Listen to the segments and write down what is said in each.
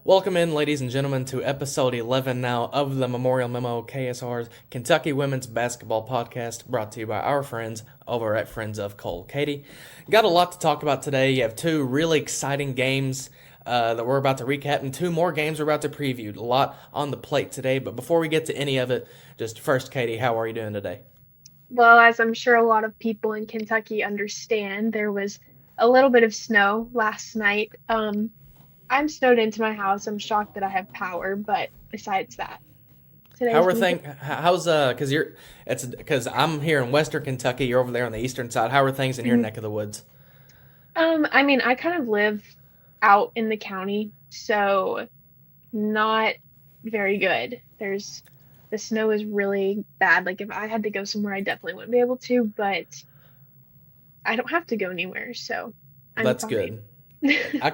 Welcome in, ladies and gentlemen, to episode 11 now of the Memorial Memo KSR's Kentucky Women's Basketball Podcast, brought to you by our friends over at Friends of Cole. Katie, got a lot to talk about today. You have two really exciting games that we're about to recap, and two more games we're about to preview. A lot on the plate today, but before we get to any of it, just first, Katie, how are you doing today? Well, as I'm sure a lot of people in Kentucky understand, there was a little bit of snow last night. I'm snowed into my house. I'm shocked that I have power, but besides that, How today's are been good. things? How's because it's because I'm here in Western Kentucky. You're over there on the eastern side. How are things in your Mhm. neck of the woods? I kind of live out in the county, so not very good. The snow is really bad. Like if I had to go somewhere, I definitely wouldn't be able to, but I don't have to go anywhere, so I'm That's fine. good. I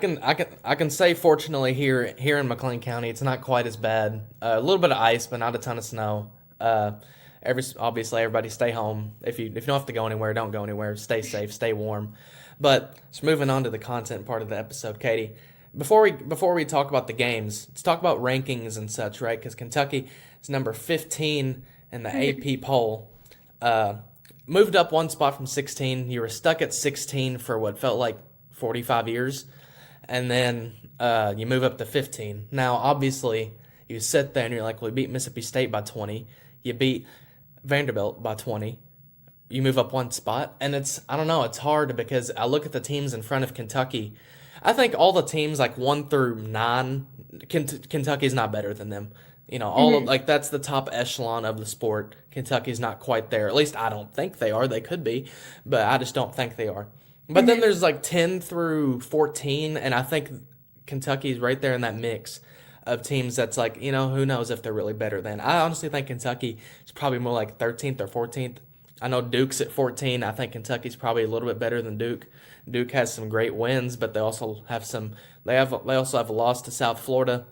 can say fortunately here in McLean County it's not quite as bad. A little bit of ice, but not a ton of snow. Obviously everybody stay home. If you don't have to go anywhere, don't go anywhere. Stay safe, stay warm. But just moving on to the content part of the episode, Katie. Before we talk about the games, let's talk about rankings and such, right? Because Kentucky is number 15 in the AP poll. Uh, Moved up one spot from 16. You were stuck at 16 for what felt like 45 years, and then you move up to 15. Now, obviously, you sit there and you're like, well, we beat Mississippi State by 20. You beat Vanderbilt by 20. You move up one spot, and I don't know, it's hard because I look at the teams in front of Kentucky. I think all the teams like 1 through 9, Kentucky's not better than them. All of Mhm. like that's the top echelon of the sport. Kentucky's not quite there. At least I don't think they are. They could be, but I just don't think they are. But then Mhm. there's like 10 through 14, and I think Kentucky's right there in that mix of teams that's like, who knows if they're really better than. I honestly think Kentucky is probably more like 13th or 14th. I know Duke's at 14. I think Kentucky's probably a little bit better than Duke. Duke has some great wins, but they also have a loss to South Florida,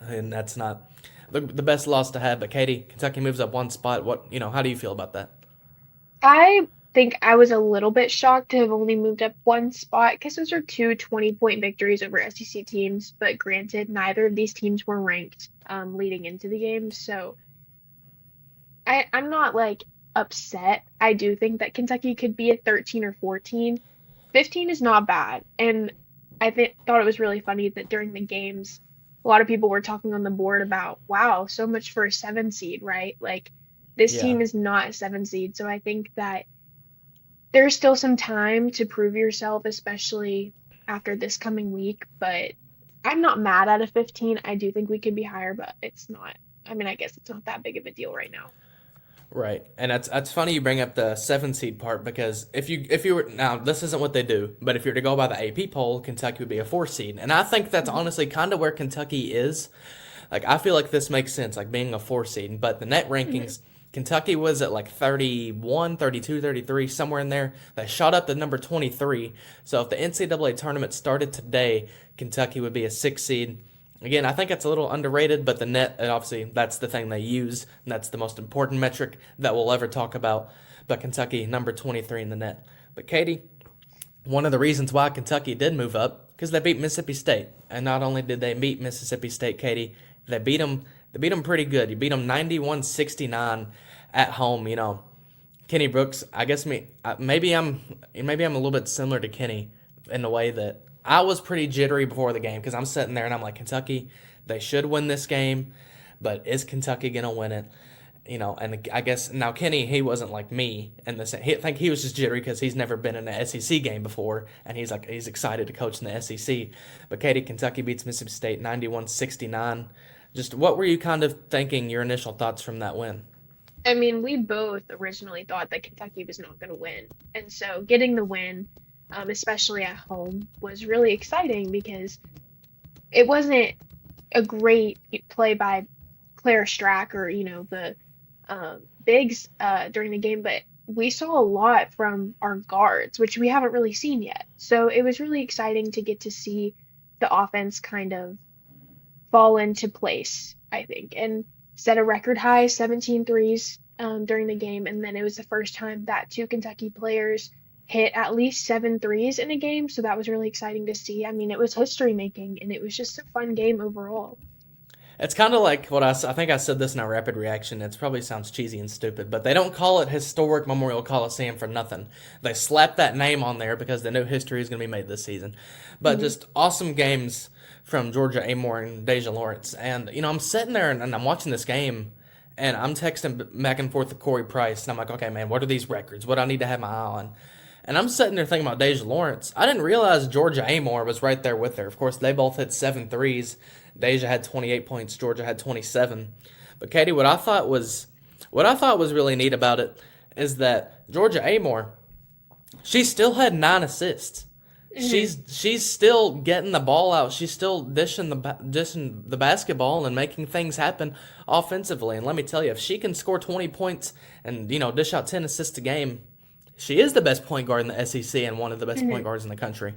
and that's not the best loss to have. But Katie, Kentucky moves up one spot. How do you feel about that? I think I was a little bit shocked to have only moved up one spot because those are two 20-point victories over SEC teams. But granted, neither of these teams were ranked leading into the game. So I'm not like upset. I do think that Kentucky could be at 13 or 14. 15 is not bad. And thought it was really funny that during the games, a lot of people were talking on the board about, wow, so much for a 7 seed, right? Like this Yeah. team is not a 7 seed. So I think that there's still some time to prove yourself, especially after this coming week, but I'm not mad at a 15. I do think we could be higher, but it's not. I mean, I guess it's not that big of a deal right now. Right, and that's funny you bring up the 7 seed part because if you were now this isn't what they do, but if you're to go by the AP poll, Kentucky would be a 4 seed, and I think that's Mhm. honestly kind of where Kentucky is. Like I feel like this makes sense, like being a 4 seed, but the net Mhm. rankings, Kentucky was at like 31, 32, 33, somewhere in there. They shot up to number 23. So if the NCAA tournament started today, Kentucky would be a 6 seed. Again, I think it's a little underrated, but the net, and obviously, that's the thing they use, and that's the most important metric that we'll ever talk about. But Kentucky, number 23 in the net. But Katie, one of the reasons why Kentucky did move up, because they beat Mississippi State. And not only did they beat Mississippi State, Katie, they beat them, they beat them pretty good. You beat them 91-69 at home, Kenny Brooks, I guess maybe I'm a little bit similar to Kenny in the way that I was pretty jittery before the game because I'm sitting there and I'm like Kentucky, they should win this game, but is Kentucky gonna win it? And I guess now Kenny he wasn't like me in the I think he was just jittery because he's never been in an SEC game before and he's excited to coach in the SEC. But Katie, Kentucky beats Mississippi State 91-69. Just what were you kind of thinking? Your initial thoughts from that win? I mean, we both originally thought that Kentucky was not going to win. And so getting the win, especially at home, was really exciting because it wasn't a great play by Claire Strack or, the bigs during the game, but we saw a lot from our guards, which we haven't really seen yet. So it was really exciting to get to see the offense kind of fall into place, I think, and set a record high 17 threes during the game. And then it was the first time that two Kentucky players hit at least 7 threes in a game, so that was really exciting to see. I mean, it was history making, and it was just a fun game overall. It's kind of like what I think I said this in our rapid reaction. It probably sounds cheesy and stupid, but they don't call it Historic Memorial Coliseum for nothing. They slap that name on there because they know history is going to be made this season. But Hmm. just awesome games from Georgia Amore and Deja Lawrence. And, I'm sitting there and I'm watching this game and I'm texting back and forth to Corey Price. And I'm like, okay, man, what are these records? What do I need to have my eye on? And I'm sitting there thinking about Deja Lawrence. I didn't realize Georgia Amore was right there with her. Of course, they both hit 7 threes. Deja had 28 points. Georgia had 27. But Katie, what I thought was really neat about it is that Georgia Amore, she still had 9 assists. Hmm. She's still getting the ball out. She's still dishing the basketball and making things happen offensively. And let me tell you, if she can score 20 points and dish out 10 assists a game, she is the best point guard in the SEC and one of the best point Hmm. guards in the country.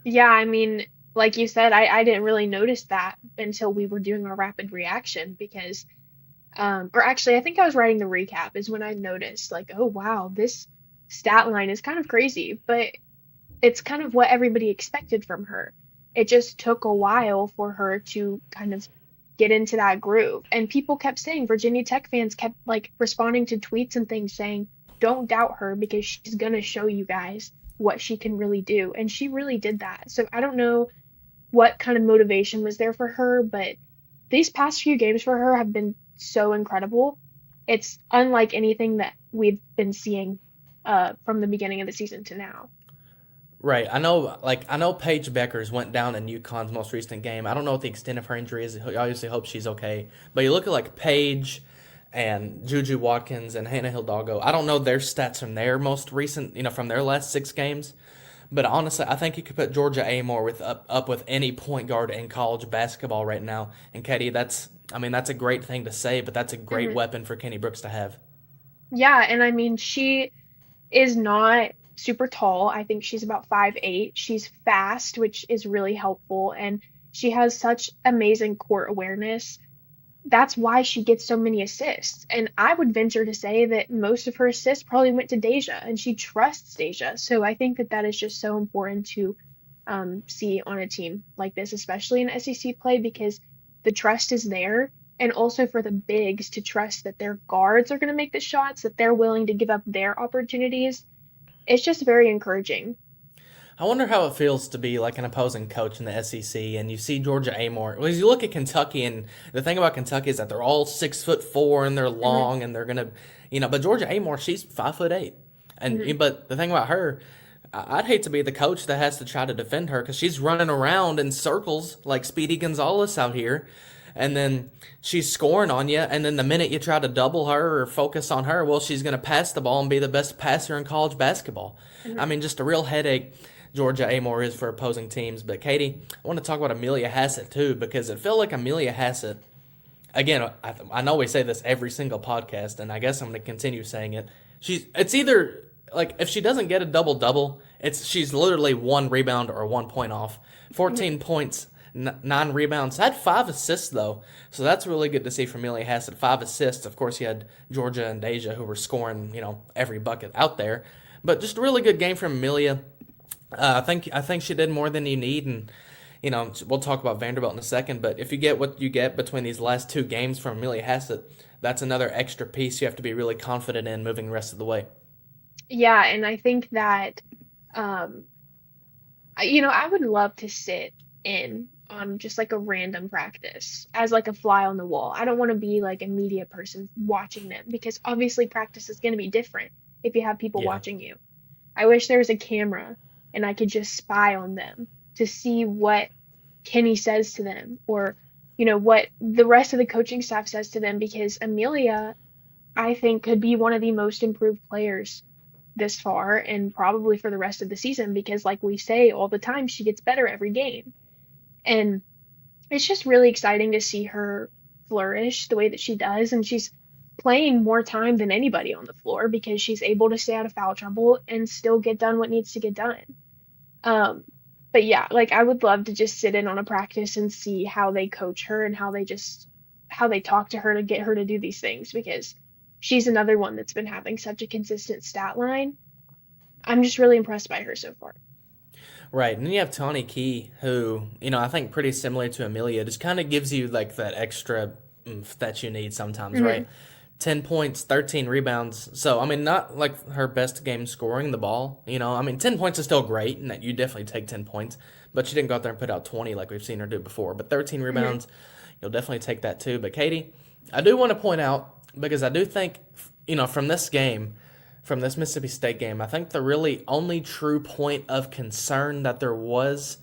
Yeah, I mean, like you said, I didn't really notice that until we were doing our rapid reaction because, or actually, I think I was writing the recap is when I noticed, like, oh wow, this stat line is kind of crazy, but it's kind of what everybody expected from her. It just took a while for her to kind of get into that groove. And people kept saying, Virginia Tech fans kept like responding to tweets and things saying, don't doubt her because she's going to show you guys what she can really do. And she really did that. So I don't know what kind of motivation was there for her, but these past few games for her have been so incredible. It's unlike anything that we've been seeing from the beginning of the season to now. Right. I know Paige Beckers went down in UConn's most recent game. I don't know what the extent of her injury is. I obviously hope she's okay. But you look at like Paige and Juju Watkins and Hannah Hidalgo. I don't know their stats from their most recent, from their last 6 games. But honestly, I think you could put Georgia Amore with up with any point guard in college basketball right now. And Katie, that's a great thing to say, but that's a great Hmm. weapon for Kenny Brooks to have. Yeah, and I mean, she is not super tall. I think she's about 5'8". She's fast, which is really helpful, and she has such amazing court awareness. That's why she gets so many assists. And I would venture to say that most of her assists probably went to Deja, and she trusts Deja. So I think that that is just so important to see on a team like this, especially in SEC play, because the trust is there. And also for the bigs to trust that their guards are going to make the shots, that they're willing to give up their opportunities. It's just very encouraging. I wonder how it feels to be like an opposing coach in the SEC, and you see Georgia Amore. Well, you look at Kentucky, and the thing about Kentucky is that they're all 6'4" and they're Hmm. long, and they're gonna, But Georgia Amore, she's 5'8", Hmm. but the thing about her, I'd hate to be the coach that has to try to defend her because she's running around in circles like Speedy Gonzalez out here, and then she's scoring on you, and then the minute you try to double her or focus on her, well, she's gonna pass the ball and be the best passer in college basketball. I Hmm. mean, just a real headache. Georgia Amore is for opposing teams. But Katie, I want to talk about Amelia Hassett too because it felt like Amelia Hassett. Again, I know we say this every single podcast, and I guess I'm going to continue saying it. It's either like if she doesn't get a double double, she's literally 1 rebound or 1 point off. Hmm. 14 points, 9 rebounds. Had 5 assists though, so that's really good to see from Amelia Hassett. 5 assists. Of course, you had Georgia and Deja who were scoring, every bucket out there. But just a really good game from Amelia. I think she did more than you need, and we'll talk about Vanderbilt in a second. But if you get what you get between these last 2 games from Amelia Hassett, that's another extra piece you have to be really confident in moving the rest of the way. Yeah, and I think that um, I would love to sit in on just like a random practice as like a fly on the wall. I don't want to be like a media person watching them because obviously practice is going to be different if you have people Yeah. watching you. I wish there was a camera and I could just spy on them to see what Kenny says to them or what the rest of the coaching staff says to them because Amelia I think could be one of the most improved players this far and probably for the rest of the season because like we say all the time she gets better every game. And it's just really exciting to see her flourish the way that she does and she's playing more time than anybody on the floor because she's able to stay out of foul trouble and still get done what needs to get done. Um, but yeah, like I would love to just sit in on a practice and see how they coach her and how they talk to her to get her to do these things because she's another one that's been having such a consistent stat line. I'm just really impressed by her so far. Right, and then you have Tawny Key, who I think pretty similar to Amelia, just kind of gives you like that extra oomph that you need sometimes, Hmm. right? 10 points, 13 rebounds. So I mean, not like her best game scoring the ball. I mean, 10 points is still great, and that you definitely take 10 points. But she didn't go out there and put out 20 like we've seen her do before. But 13 Hmm. rebounds, you'll definitely take that too. But Katie, I do want to point out because I do think from this game, from this Mississippi State game, I think the really only true point of concern that there was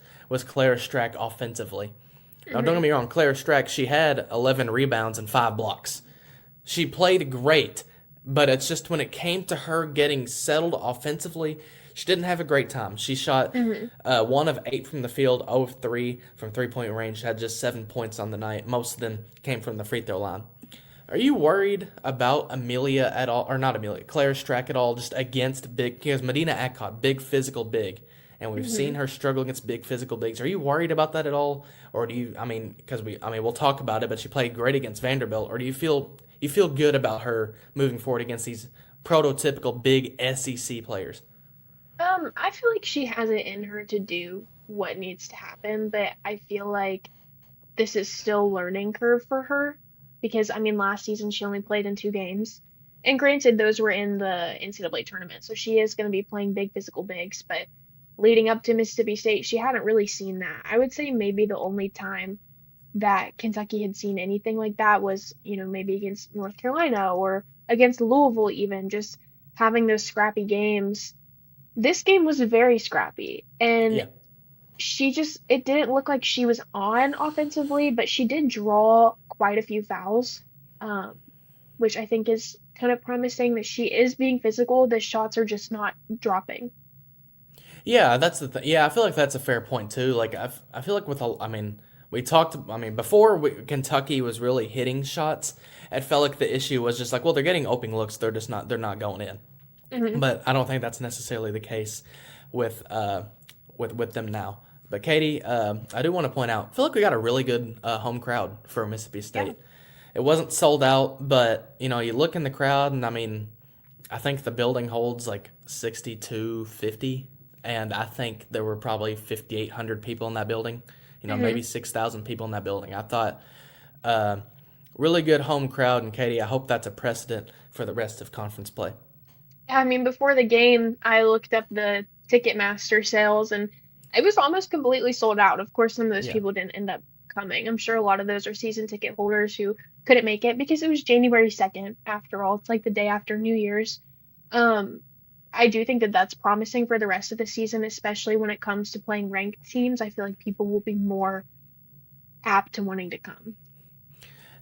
Claire Strack offensively. Now, don't Hmm. get me wrong, Claire Strack, she had 11 rebounds and 5 blocks. She played great, but it's just when it came to her getting settled offensively, she didn't have a great time. She shot Hmm. 1 of 8 from the field, 0 of 3 from 3 point range, had just 7 points on the night. Most of them came from the free throw line. Are you worried about Amelia at all, or not Amelia, Claire Strack at all, just against big? Because Medina Akot, big physical big, and we've Hmm. seen her struggle against big physical bigs. Are you worried about that at all, or do you? I mean, we'll talk about it, but she played great against Vanderbilt. Or do you feel good about her moving forward against these prototypical big SEC players? I feel like she has it in her to do what needs to happen, but I feel like this is still a learning curve for her because I mean last season she only played in 2 games. And granted those were in the NCAA tournament, so she is going to be playing big physical bigs, but leading up to Mississippi State, she hadn't really seen that. I would say maybe the only time that Kentucky had seen anything like that was, maybe against North Carolina or against Louisville even, just having those scrappy games. This game was very scrappy and Yeah. it didn't look like she was on offensively, but she did draw quite a few fouls, um, which I think is kind of promising that she is being physical. The shots are just not dropping. Yeah, that's the thing. Yeah, I feel like that's a fair point too. Like I feel like I mean, we talked. I mean, before Kentucky was really hitting shots, it felt like the issue was just like, well, they're getting open looks. They're not going in. Hmm. But I don't think that's necessarily the case with with them now. But Katie, I do want to point out, I feel like we got a really good home crowd for Mississippi Yeah. State. It wasn't sold out, but you look in the crowd, and I mean, I think the building holds like 6,250, and I think there were probably 5,800 people in that building. Maybe Hmm. 6,000 people in that building. I thought uh, really good home crowd, and Katie, I hope that's a precedent for the rest of conference play. Yeah, I mean, before the game, I looked up the Ticketmaster sales and it was almost completely sold out. Of course, some of those Yeah. people didn't end up coming. I'm sure a lot of those are season ticket holders who couldn't make it because it was January 2nd, after all. It's like the day after New Year's. Um, I do think that that's promising for the rest of the season, especially when it comes to playing ranked teams. I feel like people will be more apt to wanting to come.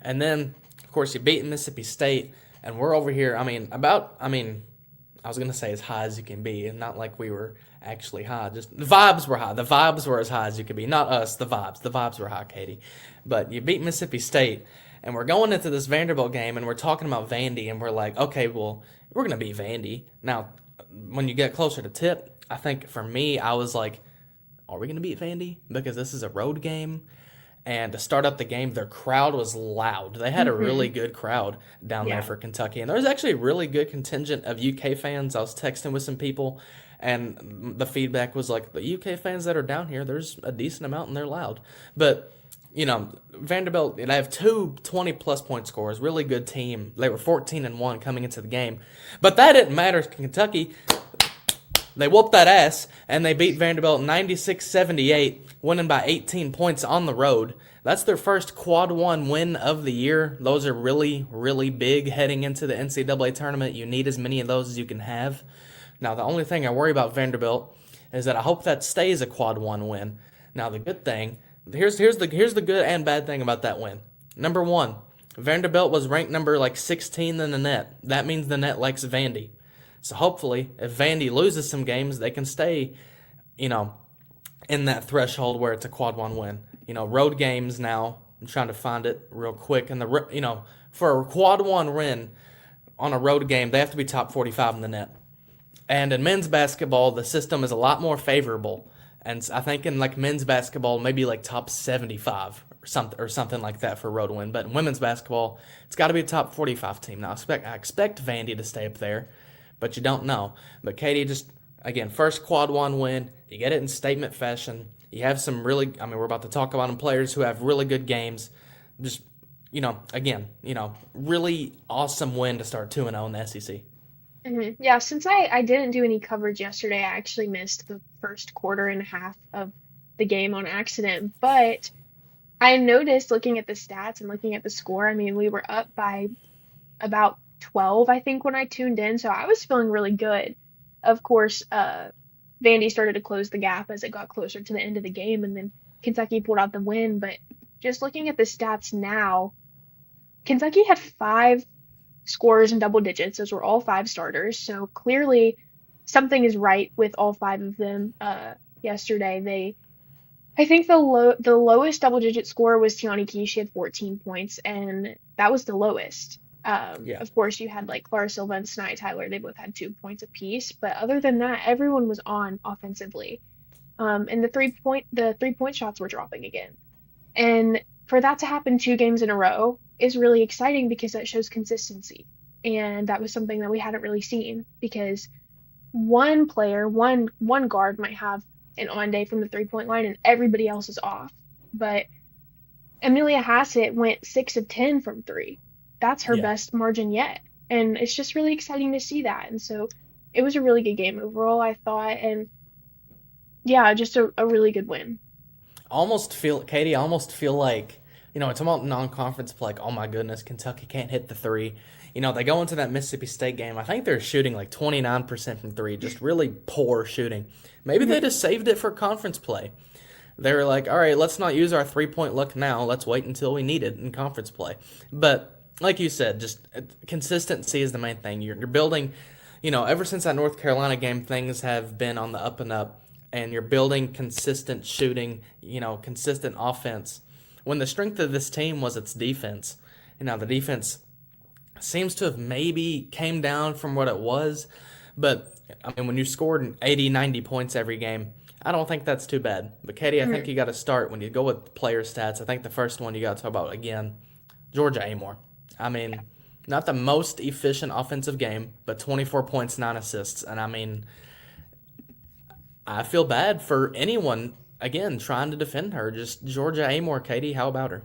And then, of course, you beat Mississippi State, and we're over here. I was gonna say as high as you can be, and not like we were actually high. Just the vibes were high. The vibes were as high as you could be. Not us. The vibes. The vibes were high, Katie. But you beat Mississippi State, and we're going into this Vanderbilt game, and we're talking about Vandy, and we're like, okay, well, we're gonna beat Vandy. Now, when you get closer to tip, I think for me, I was like, are we gonna beat Vandy? Because this is a road game, and to start up the game, their crowd was loud. They had a really Hmm. good crowd down there Yeah. for Kentucky, and there was actually a really good contingent of UK fans. I was texting with some people, and the feedback was like, the UK fans that are down here, there's a decent amount, and they're loud. But Vanderbilt, they have two 20-plus point scorers, really good team. They were 14-1 coming into the game, but that didn't matter to Kentucky. They whooped that ass, and they beat Vanderbilt 96-78, winning by 18 points on the road. That's their first quad one win of the year. Those are really, really big heading into the NCAA tournament. You need as many of those as you can have. Now, the only thing I worry about Vanderbilt is that I hope that stays a quad one win. Now, the good thing, here's the good and bad thing about that win. Number one, Vanderbilt was ranked number like 16 in the net. That means the net likes Vandy. So hopefully, if Vandy loses some games, they can stay, you know, in that threshold where it's a quad one win. Road games now. I'm trying to find it real quick. And for a quad one win on a road game, they have to be top 45 in the net. And in men's basketball, the system is a lot more favorable. And I think in like men's basketball, maybe like top 75 or something like that for a road win. But in women's basketball, it's got to be a top 45 team. Now I expect Vandy to stay up there, but you don't know. But Katie, just Again, first quad one win. You get it in statement fashion. You have some really, I mean, we're about to talk about them players who have really good games. Just, again, really awesome win to start 2-0 in the SEC. Yeah, since I didn't do any coverage yesterday, I actually missed the first quarter and a half of the game on accident. But I noticed looking at the stats and looking at the score, I mean, we were up by about 12, I think, when I tuned in. So I was feeling really good. Of course, Vandy started to close the gap as it got closer to the end of the game, and then Kentucky pulled out the win. But just looking at the stats now, Kentucky had five scorers in double digits. Those were all five starters. So clearly something is right with all five of them. Yesterday, I think the lowest double digit score was Tiani Key. She had 14 points, and that was the lowest. Yeah. Of course, you had like Clara Silva and Snai Tyler. They both had 2 points apiece, but other than that, everyone was on offensively. And the 3 point shots were dropping again. And for that to happen 2 games in a row is really exciting because that shows consistency. And that was something that we hadn't really seen because one player, one guard might have an on day from the 3 point line and everybody else is off. But Amelia Hassett went 6 of 10 from three. That's her Yeah. best margin yet. And it's just really exciting to see that. And so it was a really good game overall, I thought. And yeah, just a really good win. Katie, I almost feel like, it's about non-conference play. Like, oh my goodness, Kentucky can't hit the three. They go into that Mississippi State game. I think they're shooting like 29% from three, just really poor shooting. Maybe they Hmm. just saved it for conference play. They were like, all right, let's not use our 3 point luck now. Let's wait until we need it in conference play. But like you said, just consistency is the main thing. You're building, ever since that North Carolina game, things have been on the up and up, and you're building consistent shooting, consistent offense. When the strength of this team was its defense, the defense seems to have maybe came down from what it was, but I mean, when you scored 80, 90 points every game, I don't think that's too bad. But Katie, I think Hmm. you got to start when you go with player stats. I think the first one you got to talk about again, Georgia Amore. I mean, not the most efficient offensive game, but 24 points, 9 assists, and I mean, I feel bad for anyone again trying to defend her. Just Georgia Amore, Katie, how about her?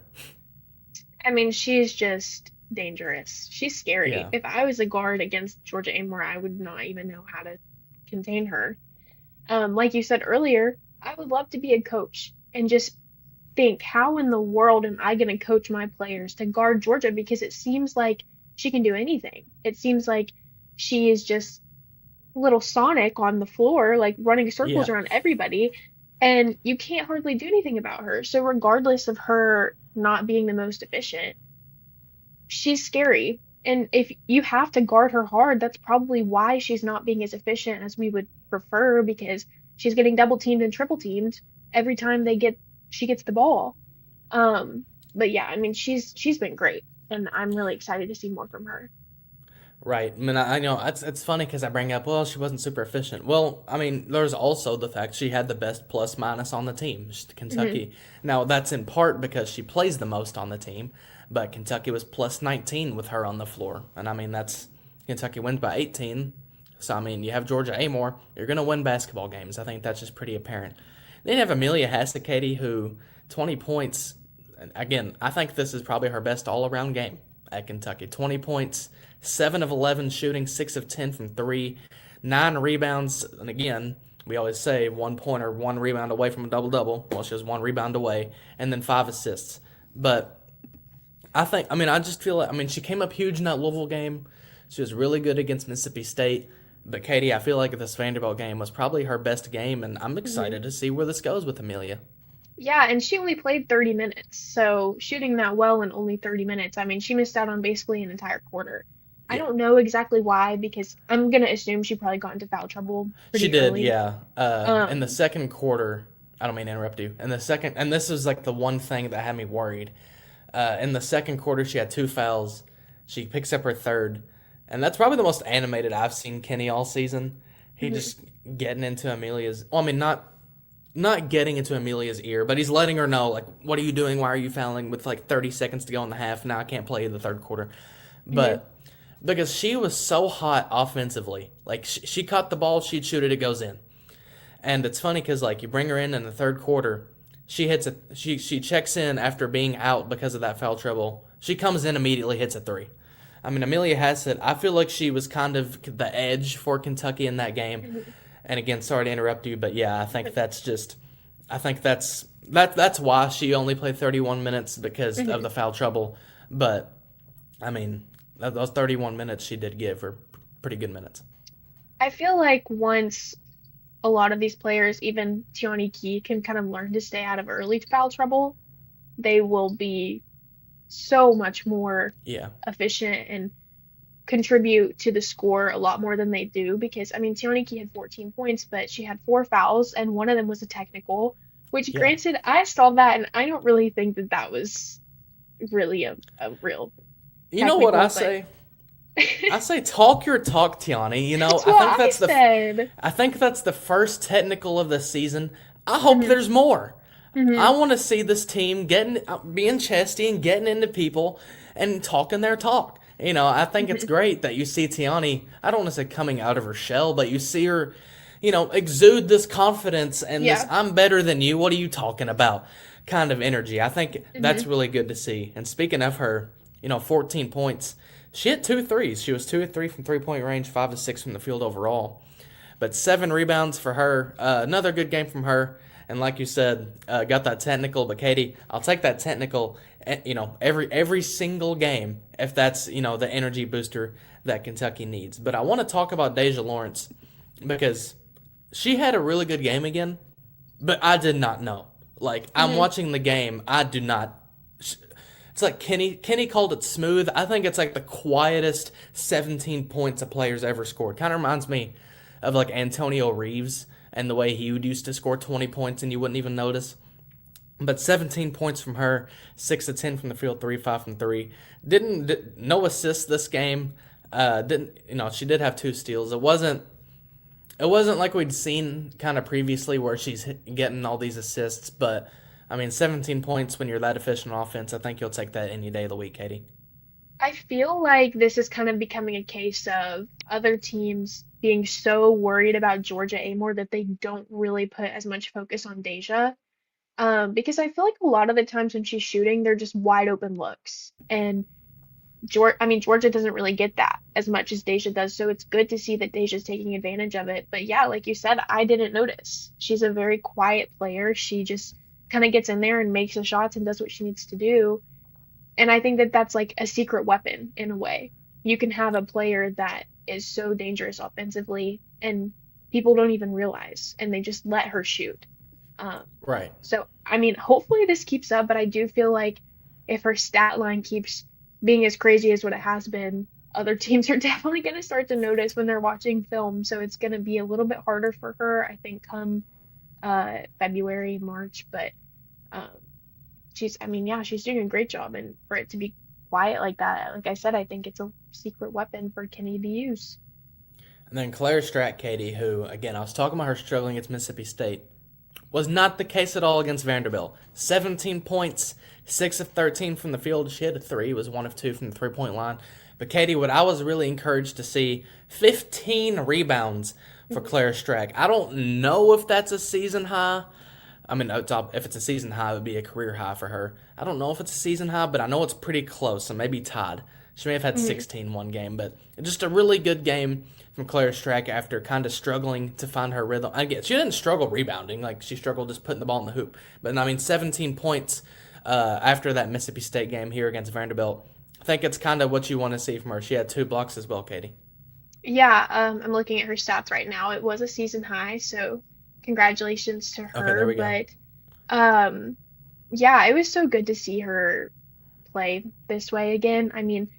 I mean, she's just dangerous. She's scary. Yeah, If I was a guard against Georgia Amore, I would not even know how to contain her. Like you said earlier, I would love to be a coach and just think, how in the world am I going to coach my players to guard Georgia? Because it seems like she can do anything. It seems like she is just little Sonic on the floor, like running circles yeah. around everybody, and you can't hardly do anything about her. So regardless of her not being the most efficient, she's scary. And if you have to guard her hard, that's probably why she's not being as efficient as we would prefer because she's getting double teamed and triple teamed every time she gets the ball. Um, but yeah, I mean she's been great and I'm really excited to see more from her. Right. I mean, I know it's funny because I bring up, well, she wasn't super efficient. Well, I mean, there's also the fact she had the best plus minus on the team, just Hmm. Kentucky. Now, that's in part because she plays the most on the team, but Kentucky was plus 19 with her on the floor. And I mean, that's Kentucky wins by 18. So, I mean, you have Georgia Amore, you're going to win basketball games. I think that's just pretty apparent. Then you have Amelia Hastakady, who 20 points. Again, I think this is probably her best all around game at Kentucky. 20 points, 7 of 11 shooting, 6 of 10 from three, 9 rebounds. And again, we always say 1 pointer, 1 rebound away from a double double. Well, she was 1 rebound away, and then 5 assists. But I just feel like, she came up huge in that Louisville game. She was really good against Mississippi State. But Katie, I feel like this Vanderbilt game was probably her best game, and I'm Hmm. excited to see where this goes with Amelia. Yeah, and she only played 30 minutes. So shooting that well in only 30 minutes, I mean, she missed out on basically an entire quarter. I Yeah. don't know exactly why because I'm gonna assume she probably got into foul trouble She pretty did, early. yeah. In the Um, second quarter, I don't mean to interrupt you. In the second, and this is like the one thing that had me worried. In the second quarter, she had 2 fouls. She picks up her third, and that's probably the most animated I've seen Kenny all season. He mhm, just getting into Amelia's. Well, I mean, not getting into Amelia's ear, but he's letting her know, like, what are you doing? Why are you fouling? With like 30 seconds to go in the half, now I can't play the third quarter. mhm. But because she was so hot offensively. Like she caught the ball, she'd shoot it, it goes in. And it's funny because like you bring her in the third quarter, she hits a she checks in after being out because of that foul trouble. She comes in immediately, hits a three. I mean, Amelia Hassett, I feel like she was kind of the edge for Kentucky in that game. Mhm. And again, sorry to interrupt you, but yeah, I think that's why she only played 31 minutes because of Mhm. the foul trouble. But I mean, those 31 minutes she did give were pretty good minutes. I feel like once a lot of these players, even Tiani Key, can kind of learn to stay out of early foul trouble, they will be so much more Yeah, efficient and contribute to the score a lot more than they do because I mean Tiani had 14 points, but she had four fouls and one of them was a technical, which yeah. granted I saw that and I don't really think that that was really a real You know what I technical, but say? I say talk your talk, Tiani. that's what I said. I think that's the first technical of the season. I hope Hmm. there's more. I Hmm. want to see this team getting being chesty and getting into people and talking their talk. I think it's Hmm. great that you see Tiani. I don't want to say coming out of her shell, but you see her, exude this confidence and this Yeah. "I'm better than you. What are you talking about?" kind of energy. I think that's Hmm. really good to see. And speaking of her, 14 points. She hit two threes. She was 2 of 3 from 3 point range, 5 of 6 from the field overall. But 7 rebounds for her. Another good game from her. And like you said, got that technical. But Katie, I'll take that technical. Every single game if that's the energy booster that Kentucky needs. But I want to talk about Deja Lawrence because she had a really good game again. But I did not know. Like I'm Hmm. watching the game, I do not. It's like Kenny called it smooth. I think it's like the quietest 17 points a player's ever scored. Kind of reminds me of like Antonio Reeves and the way he would used to score 20 points and you wouldn't even notice. But 17 points from her, 6 of 10 from the field, 3 5 from three. No assists this game. Didn't she did have two steals. It wasn't like we'd seen kind of previously where she's getting all these assists, but I mean, 17 points when you're that efficient on offense, I think you'll take that any day of the week, Katie. I feel like this is kind of becoming a case of other teams being so worried about Georgia Amore that they don't really put as much focus on Deja. Because I feel like a lot of the times when she's shooting, they're just wide open looks. And Georgia doesn't really get that as much as Deja does. So it's good to see that Deja's taking advantage of it. But yeah, like you said, I didn't notice. She's a very quiet player. She just kind of gets in there and makes the shots and does what she needs to do. And I think that that's like a secret weapon in a way. You can have a player that is so dangerous offensively and people don't even realize and they just let her shoot. Um, Right. so, I mean, hopefully this keeps up, but I do feel like if her stat line keeps being as crazy as what it has been, other teams are definitely going to start to notice when they're watching film. So it's going to be a little bit harder for her, I think, come February, March. But um, I mean, yeah, she's doing a great job. And for it to be quiet like that, like I said, I think it's a secret weapon for Kenny to use. And then Claire Stratt, Katie, who, again, I was talking about her struggling against Mississippi State, was not the case at all against Vanderbilt. 17 points, 6 of 13 from the field. She had a three, was 1 of 2 from the 3 point line. But Katie, what I was really encouraged to see, 15 rebounds for Mhm. Claire Strack. I don't know if that's a season high. I mean, if it's a season high, it would be a career high for her. I don't know if it's a season high, but I know it's pretty close, so maybe tied. She may have had Mhm. 16 one game, but just a really good game from Claire Strack after kind of struggling to find her rhythm. I guess she didn't struggle rebounding, like she struggled just putting the ball in the hoop. But I mean, 17 points after that Mississippi State game here against Vanderbilt. I think it's kind of what you want to see from her. She had two blocks as well, Katie. Yeah, I'm looking at her stats right now. It was a season high, so congratulations to Okay, there her. we go. But um, yeah, it was so good to see her play this way again. I mean,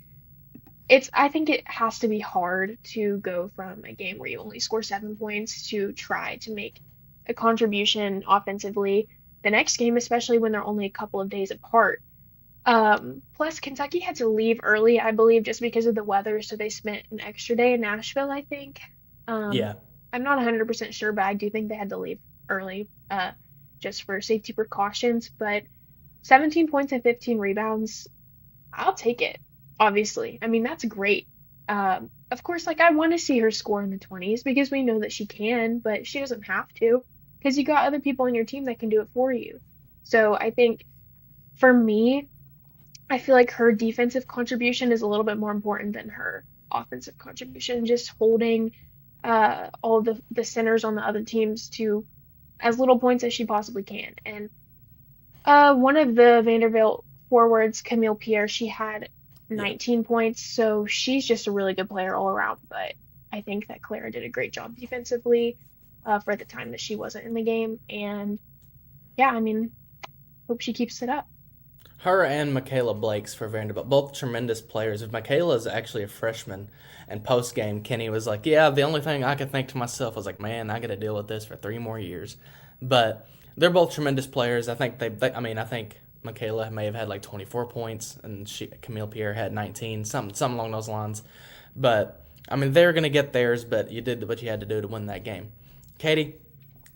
I think it has to be hard to go from a game where you only score 7 points to try to make a contribution offensively the next game, especially when they're only a couple of days apart. Plus Kentucky had to leave early, I believe, just because of the weather, so they spent an extra day in Nashville, I think. Um, Yeah. I'm not 100% sure, but I do think they had to leave early, just for safety precautions. But 17 points and 15 rebounds, I'll take it, obviously. I mean, that's great. Of course, like I want to see her score in the 20s because we know that she can, but she doesn't have to because you got other people on your team that can do it for you. So I think for me, I feel like her defensive contribution is a little bit more important than her offensive contribution, just holding all the centers on the other teams to as little points as she possibly can. And one of the Vanderbilt forwards, Camille Pierre, she had Yeah. 19 points, so she's just a really good player all around. But I think that Clara did a great job defensively for the time that she wasn't in the game. And yeah, I mean, hope she keeps it up. Her and Michaela Blakes for Vanderbilt, both tremendous players. If Michaela is actually a freshman, and post game, Kenny was like, "Yeah, the only thing I could think to myself was like, man, I got to deal with this for 3 more years." But they're both tremendous players. I think I mean, I think Michaela may have had like 24 points, and Camille Pierre had 19, something along those lines. But I mean, they're gonna get theirs, but you did what you had to do to win that game. Katie,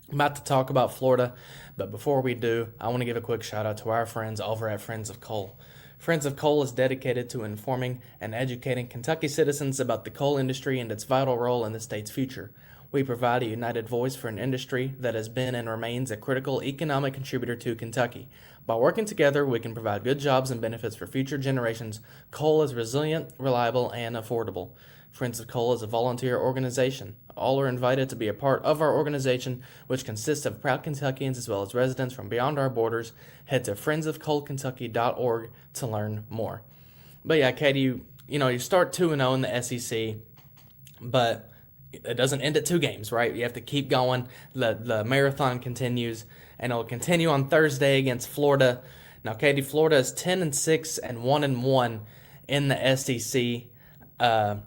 I'm about to talk about Florida, but before we do, I want to give a quick shout out to our friends over at Friends of Coal. Friends of Coal is dedicated to informing and educating Kentucky citizens about the coal industry and its vital role in the state's future. We provide a united voice for an industry that has been and remains a critical economic contributor to Kentucky. By working together, we can provide good jobs and benefits for future generations. Coal is resilient, reliable, and affordable. Friends of Coal is a volunteer organization. All are invited to be a part of our organization, which consists of proud Kentuckians as well as residents from beyond our borders. Head to friendsofcoalkentucky.org to learn more. But yeah, Katie, you start 2-0 in the SEC, but it doesn't end at 2 games, right? You have to keep going. The marathon continues, and it'll continue on Thursday against Florida. Now, Katie, Florida is 10-6 and 1-1 in the SEC. Uh,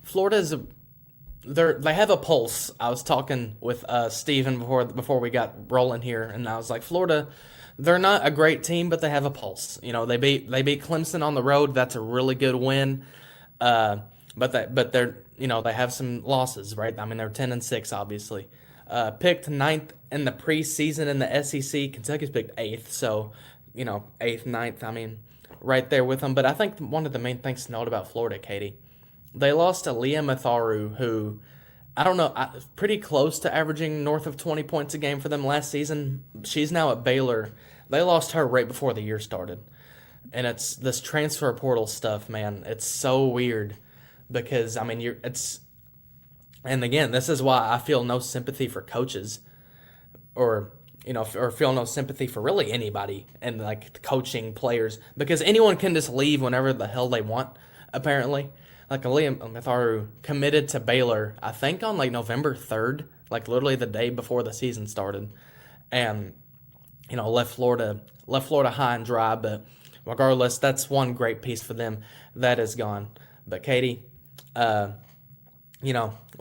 Florida is they have a pulse. I was talking with Steven before we got rolling here, and I was like, Florida, they're not a great team, but they have a pulse. They beat Clemson on the road. That's a really good win. But they're they have some losses, right? I mean, they're 10-6, obviously. Picked ninth in the preseason in the SEC. Kentucky's picked eighth, so eighth, ninth. I mean, right there with them. But I think one of the main things to note about Florida, Katie, they lost to Leah Matharu, who I don't know, pretty close to averaging north of 20 points a game for them last season. She's now at Baylor. They lost her right before the year started. And it's this transfer portal stuff, man. It's so weird because I mean, and again, this is why I feel no sympathy for coaches or or feel no sympathy for really anybody and like coaching players because anyone can just leave whenever the hell they want. Apparently, like Liam Matharu committed to Baylor, I think on like November 3rd, like literally the day before the season started, and left Florida high and dry. But regardless, that's one great piece for them that is gone. But Katie, uh,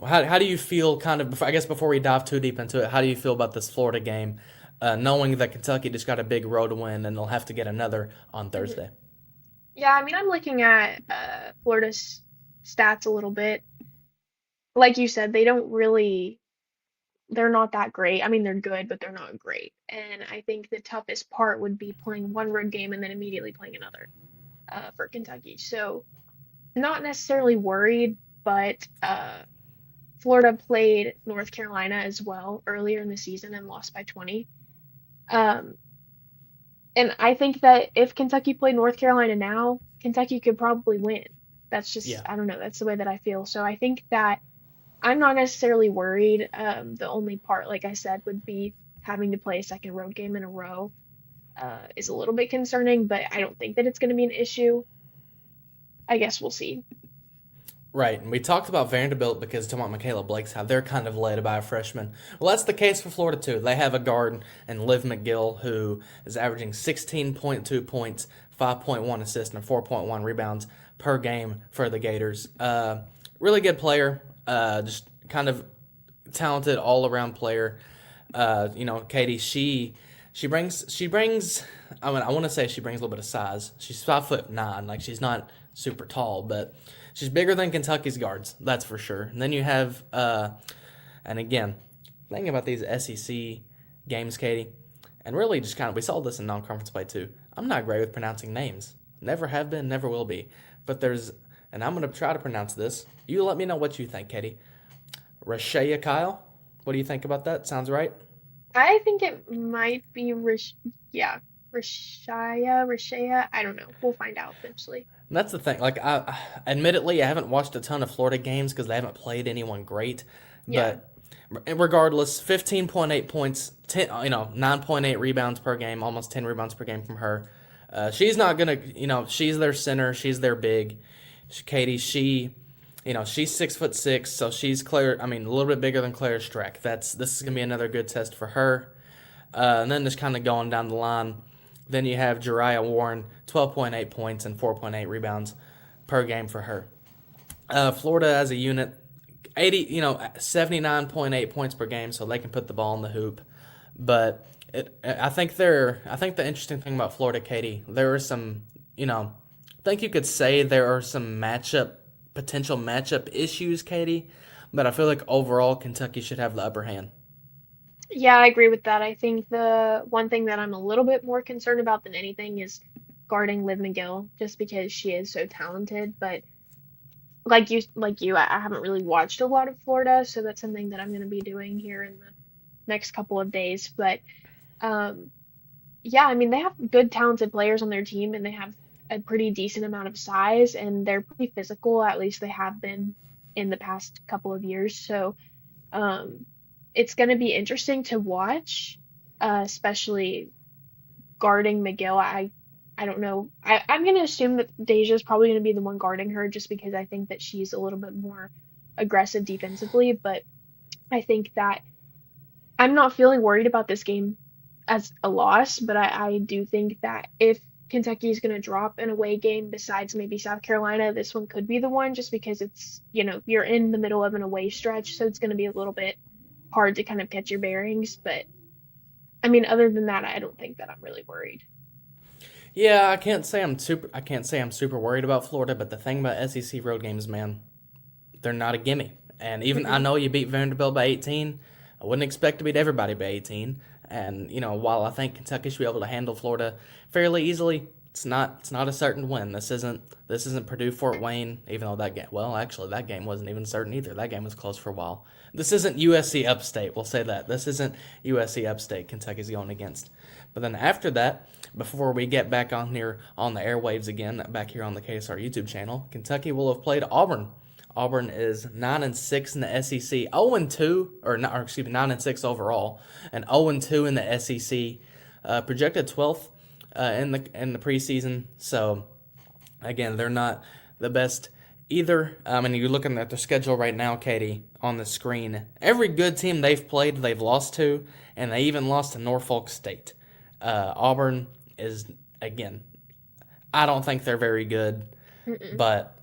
how do you feel kind of, I guess before we dive too deep into it, how do you feel about this Florida game, knowing that Kentucky just got a big road win and they'll have to get another on Mhm. Thursday? Yeah, I mean, I'm looking at Florida's stats a little bit. Like you said, they're not that great. I mean, they're good, but they're not great. And I think the toughest part would be playing one road game and then immediately playing another for Kentucky. So, not necessarily worried, but Florida played North Carolina as well earlier in the season and lost by 20. Um, and I think that if Kentucky played North Carolina now, Kentucky could probably win. That's just, Yeah. I don't know, that's the way that I feel. So I think that I'm not necessarily worried. The only part, like I said, would be having to play a second road game in a row is a little bit concerning, but I don't think that it's going to be an issue. I guess we'll see. Right, and we talked about Vanderbilt because talking about Michaela Blake's how they're kind of led by a freshman. Well, that's the case for Florida too. They have a guard and Liv McGill who is averaging 16.2 points, 5.1 assists, and 4.1 rebounds per game for the Gators. Really good player, just kind of talented all around player. Katie, she brings. I mean, I want to say she brings a little bit of size. She's 5'9", like she's not super tall, but she's bigger than Kentucky's guards, that's for sure. And then you have, and again, thinking about these SEC games, Katie, and really just kind of we saw this in non-conference play too. I'm not great with pronouncing names. Never have been, never will be. But there's and I'm going to try to pronounce this. You let me know what you think, Katie. Rashaya Kyle. What do you think about that? Sounds right? I think it might be yeah, Rishaya. I don't know. We'll find out eventually. And that's the thing. Like, admittedly, I haven't watched a ton of Florida games because they haven't played anyone great. Yeah. But regardless, 15.8 points, 9.8 rebounds per game, almost 10 rebounds per game from her. She's not gonna, she's their center, she's their big. Katie, she's 6'6", so she's Claire. I mean, a little bit bigger than Claire Streck. This is gonna be another good test for her. And then just kind of going down the line, then you have Jariah Warren, 12.8 points and 4.8 rebounds per game for her. Florida as a unit, 79.8 points per game, so they can put the ball in the hoop. But I think the interesting thing about Florida, Katie, there are some, I think you could say there are some potential matchup issues, Katie. But I feel like overall Kentucky should have the upper hand. Yeah, I agree with that. I think the one thing that I'm a little bit more concerned about than anything is guarding Liv McGill, just because she is so talented. But I haven't really watched a lot of Florida, so that's something that I'm going to be doing here in the next couple of days. But um, yeah, I mean, they have good, talented players on their team, and they have a pretty decent amount of size, and they're pretty physical. At least they have been in the past couple of years. So um, it's going to be interesting to watch, especially guarding McGill. I don't know. I'm going to assume that Deja is probably going to be the one guarding her, just because I think that she's a little bit more aggressive defensively. But I think that I'm not feeling worried about this game as a loss, but I do think that if Kentucky is going to drop an away game besides maybe South Carolina, this one could be the one, just because it's, you're in the middle of an away stretch, so it's going to be a little bit hard to kind of catch your bearings. But I mean, other than that, I don't think that I'm really worried. Yeah, I can't say I'm super worried about Florida, but the thing about SEC road games, man, they're not a gimme. And even I Mm-mm. know you beat Vanderbilt by 18, I wouldn't expect to beat everybody by 18. And while I think Kentucky should be able to handle Florida fairly easily, it's not a certain win. This isn't Purdue Fort Wayne, even though that game wasn't even certain either. That game was close for a while. This isn't USC Upstate. We'll say that this isn't USC Upstate. Kentucky's going against. But then after that, before we get back on here on the airwaves again, back here on the KSR YouTube channel, Kentucky will have played Auburn. Auburn is 9-6 in the SEC, 0-2, or excuse me, 9-6 overall, and 0-2 in the SEC. Projected 12th in the preseason. So again, they're not the best either. And you're looking at their schedule right now, Katie, on the screen. Every good team they've played, they've lost to, and they even lost to Norfolk State. Auburn is, again, I don't think they're very good, Mm-mm. but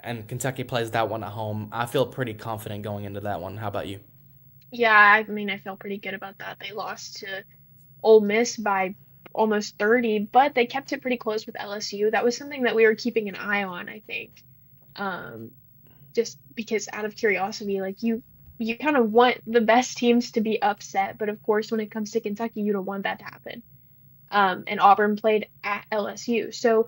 and Kentucky plays that one at home. I feel pretty confident going into that one. How about you? Yeah, I mean, I feel pretty good about that. They lost to Ole Miss by almost 30, but they kept it pretty close with LSU. That was something that we were keeping an eye on, I think. Um, just because out of curiosity, like you kind of want the best teams to be upset, but of course when it comes to Kentucky, you don't want that to happen. And Auburn played at LSU. So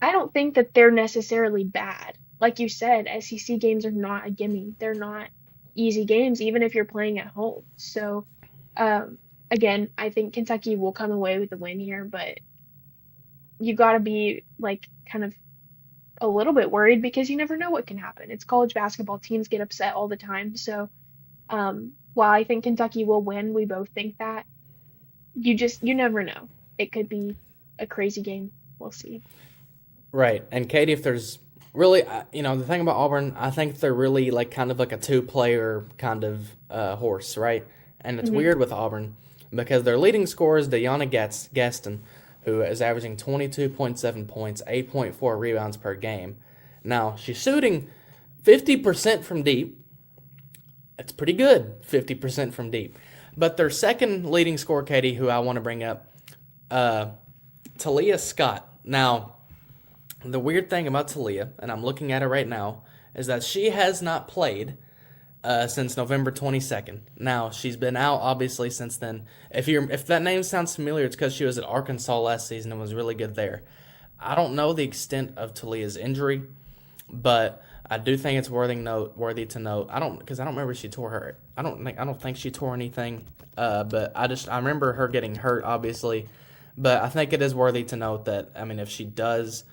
I don't think that they're necessarily bad. Like you said, SEC games are not a gimme. They're not easy games, even if you're playing at home. So, um, again, I think Kentucky will come away with the win here, but you got to be like kind of a little bit worried because you never know what can happen. It's college basketball. Teams get upset all the time. So, while I think Kentucky will win, we both think that you never know. It could be a crazy game. We'll see. Right. And Katie, if there's really, the thing about Auburn, I think they're really like kind of like a two-player kind of horse, right? And it's Hmm. weird with Auburn because their leading scorer is Deanna Gaston, who is averaging 22.7 points, 8.4 rebounds per game. Now, she's shooting 50% from deep. It's pretty good, 50% from deep. But their second leading scorer, Katie, who I want to bring up, uh, Talia Scott. Now, the weird thing about Talia, and I'm looking at it right now, is that she has not played since November 22nd. Now she's been out obviously since then. If that name sounds familiar, it's because she was at Arkansas last season and was really good there. I don't know the extent of Talia's injury. But I do think it's worthy to note. I don't remember she tore her. I don't think she tore anything. But I remember her getting hurt, obviously. But I think it is worthy to note that, I mean, if she does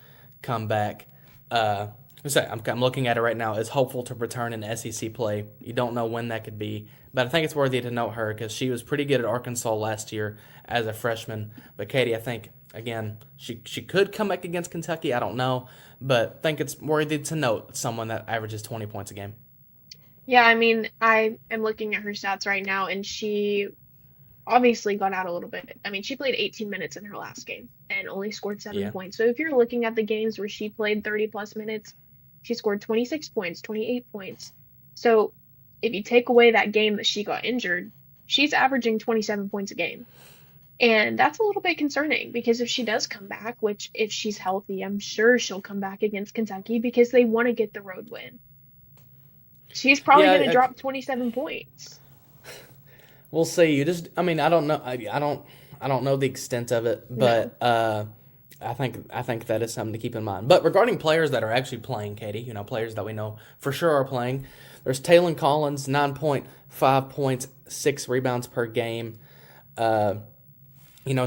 come back, uh, I'm looking at it right now, is hopeful to return in SEC play. You don't know when that could be, but I think it's worthy to note her because she was pretty good at Arkansas last year as a freshman. But Katie, I think again she could come back against Kentucky. I don't know, but I think it's worthy to note someone that averages 20 points a game. Yeah, I mean, I am looking at her stats right now, and she obviously got out a little bit. I mean, she played 18 minutes in her last game and only scored seven Yeah, points. So if you're looking at the games where she played 30 plus minutes, she scored 26 points, 28 points. So if you take away that game that she got injured, she's averaging 27 points a game. And that's a little bit concerning because if she does come back, which if she's healthy, I'm sure she'll come back against Kentucky because they want to get the road win. She's probably going to yeah. drop 27 points. We'll see. I mean, I don't know. I don't know the extent of it, No. but I think that is something to keep in mind. But regarding players that are actually playing, Katie, players that we know for sure are playing. There's Taylon Collins, 9.5 points, 6 rebounds per game. Uh,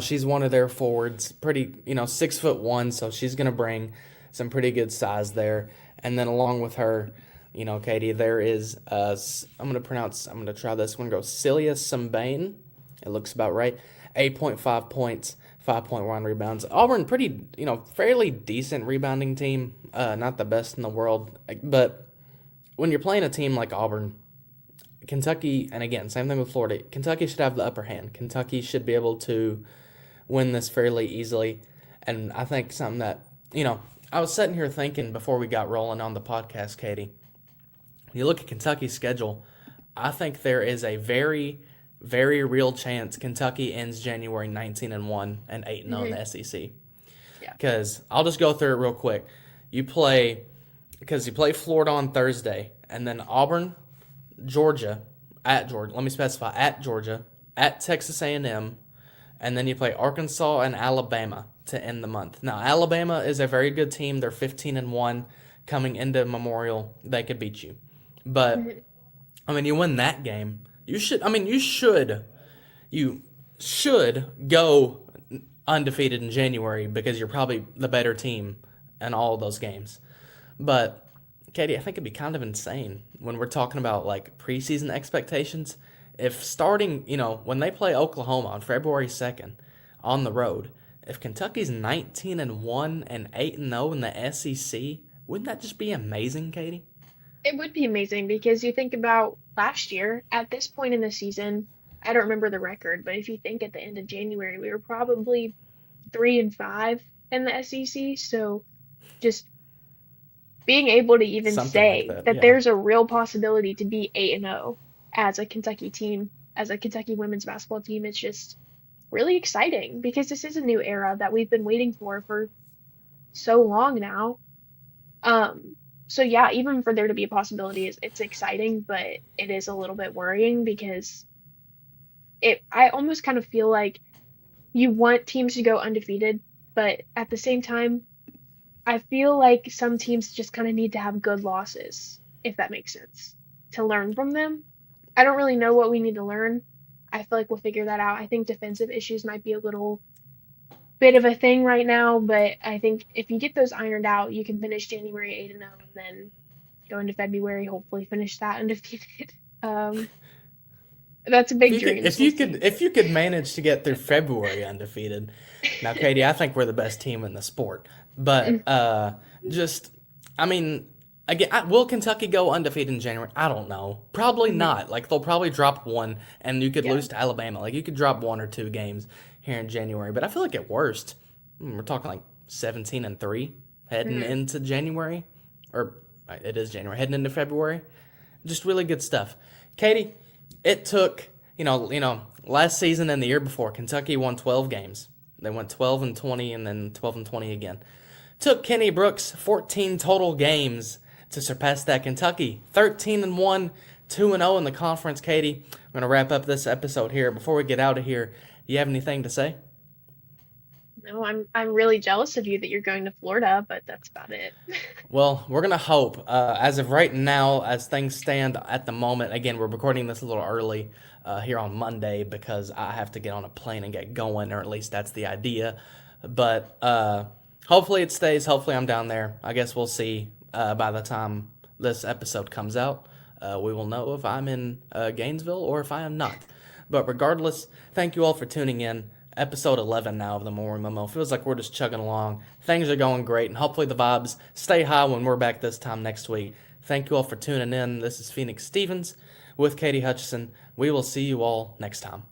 she's one of their forwards, pretty, 6'1", so she's gonna bring some pretty good size there. And then along with her, Katie, there is I'm gonna try this one. Go Celia Sambane. It looks about right. 8.5 points, 5.1 rebounds. Auburn, pretty, fairly decent rebounding team. Not the best in the world, but when you're playing a team like Auburn, Kentucky, and again, same thing with Florida. Kentucky should have the upper hand. Kentucky should be able to win this fairly easily. And I think something that, I was sitting here thinking before we got rolling on the podcast, Katie. When you look at Kentucky's schedule, I think there is a very, very real chance Kentucky ends January 19-1 and 8-0 in Hmm. the SEC. Yeah. Because I'll just go through it real quick. You play because you play Florida on Thursday, and then Auburn, Georgia, at Georgia. Let me specify at Georgia, at Texas A&M, and then you play Arkansas and Alabama to end the month. Now Alabama is a very good team. They're 15-1 coming into Memorial. They could beat you, but Hmm. I mean, you win that game. You should. I mean, you should go undefeated in January because you're probably the better team in all of those games. But Katie, I think it'd be kind of insane when we're talking about like preseason expectations. If starting, when they play Oklahoma on February 2nd on the road, if Kentucky's 19-1 and 8-0 in the SEC, wouldn't that just be amazing, Katie? It would be amazing because you think about last year, at this point in the season, I don't remember the record, but if you think at the end of January, we were probably 3-5 in the SEC. So just being able to even Something like say that, that yeah. there's a real possibility to be 8-0 as a Kentucky team, as a Kentucky women's basketball team, it's just really exciting because this is a new era that we've been waiting for so long now. Um, so yeah, even for there to be a possibility, it's exciting, but it is a little bit worrying because I almost kind of feel like you want teams to go undefeated, but at the same time, I feel like some teams just kind of need to have good losses, if that makes sense, to learn from them. I don't really know what we need to learn. I feel like we'll figure that out. I think defensive issues might be a little bit of a thing right now, but I think if you get those ironed out, you can finish January 8-0 and then go into February, hopefully finish that undefeated. Um, that's a big dream. We'll see. If you could manage to get through February undefeated. Now, Katie, I think we're the best team in the sport, but just I mean, again, will Kentucky go undefeated in January? I don't know. Probably Mhm. not. Like they'll probably drop one, and you could Yeah. lose to Alabama. Like you could drop 1 or 2 games here in January, but I feel like at worst, we're talking like 17-3 heading Mhm. into January, or it is January heading into February. Just really good stuff. Katie, it took, last season and the year before, Kentucky won 12 games. They went 12-20 and then 12-20 again. Took Kenny Brooks 14 total games to surpass that. Kentucky 13-1, 2-0 in the conference. Katie, I'm going to wrap up this episode here. Before we get out of here, do you have anything to say? No, I'm really jealous of you that you're going to Florida, but that's about it. Well, we're gonna hope. As of right now, as things stand at the moment, again, we're recording this a little early here on Monday because I have to get on a plane and get going, or at least that's the idea. But hopefully it stays. Hopefully I'm down there. I guess we'll see by the time this episode comes out. We will know if I'm in Gainesville or if I am not. But regardless, thank you all for tuning in. Episode 11 now of the More Memo. Feels like we're just chugging along. Things are going great, and hopefully the vibes stay high when we're back this time next week. Thank you all for tuning in. This is Phoenix Stevens with Katie Hutchison. We will see you all next time.